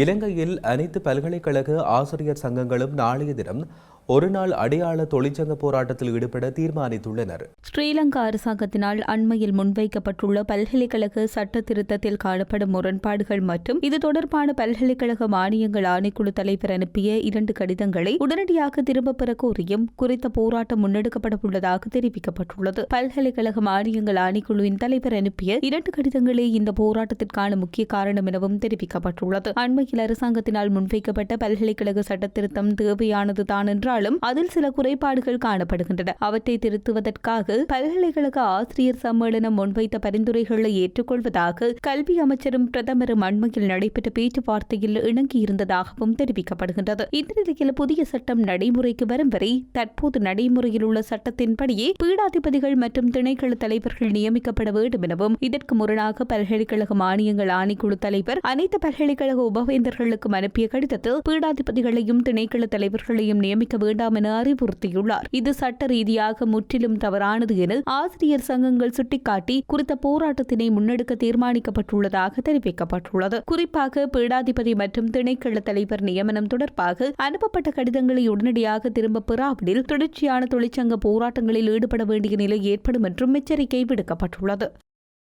இலங்கையில் அனைத்து பல்கலைக்கழக ஆசிரியர் சங்கங்களும் நாளைய தினம் ஒருநாள் அடையாள தொழிற்சங்க போராட்டத்தில் ஈடுபட தீர்மானித்துள்ளனர். ஸ்ரீலங்கா அரசாங்கத்தினால் அண்மையில் முன்வைக்கப்பட்டுள்ள பல்கலைக்கழக சட்ட திருத்தத்தில் காணப்படும் முரண்பாடுகள் மற்றும் இது தொடர்பான பல்கலைக்கழக மானியங்கள் ஆணைக்குழு தலைவர் அனுப்பிய 2 கடிதங்களை உடனடியாக திரும்பப் பெற கோரியும் குறித்த போராட்டம் முன்னெடுக்கப்பட உள்ளதாக தெரிவிக்கப்பட்டுள்ளது. பல்கலைக்கழக மானியங்கள் ஆணைக்குழுவின் தலைவர் அனுப்பிய 2 கடிதங்களே இந்த போராட்டத்திற்கான முக்கிய காரணம் எனவும் தெரிவிக்கப்பட்டுள்ளது. அண்மையில் அரசாங்கத்தினால் முன்வைக்கப்பட்ட பல்கலைக்கழக சட்ட திருத்தம் தேவையானதுதான் என்றால் அதில் சில குறைபாடுகள் காணப்படுகின்றன. அவற்றை திருத்துவதற்காக பல்கலைக்கழக ஆசிரியர் சம்மேளனம் முன்வைத்த பரிந்துரைகளை ஏற்றுக்கொள்வதாக கல்வி அமைச்சரும் பிரதமரும் அண்மையில் நடைபெற்ற பேச்சுவார்த்தையில் இணங்கியிருந்ததாகவும் தெரிவிக்கப்படுகின்றது. இந்த நிலையில் புதிய சட்டம் நடைமுறைக்கு வரும் வரை தற்போது நடைமுறையில் உள்ள சட்டத்தின்படியே பீடாதிபதிகள் மற்றும் திணைக்கள தலைவர்கள் நியமிக்கப்பட வேண்டும் எனவும் இதற்கு முரணாக பல்கலைக்கழக மானியங்கள் ஆணைக்குழு தலைவர் அனைத்து பல்கலைக்கழக உபவேந்தர்களுக்கும் அனுப்பிய கடிதத்தில் பீடாதிபதிகளையும் திணைக்கள தலைவர்களையும் நியமிக்க வேண்டாம் என அறிவுறுத்தியுள்ளார். இது சட்ட ரீதியாக முற்றிலும் தவறானது என ஆசிரியர் சங்கங்கள் சுட்டிக்காட்டி குறித்த போராட்டத்தினை முன்னெடுக்க தீர்மானிக்கப்பட்டுள்ளதாக தெரிவிக்கப்பட்டுள்ளது. குறிப்பாக பீடாதிபதி மற்றும் திணைக்கள தலைவர் நியமனம் தொடர்பாக அனுப்பப்பட்ட கடிதங்களை உடனடியாக திரும்ப பெறாவிடில் தொடர்ச்சியான தொழிற்சங்க போராட்டங்களில் ஈடுபட வேண்டிய நிலை ஏற்படும் என்றும் எச்சரிக்கை விடுக்கப்பட்டுள்ளது.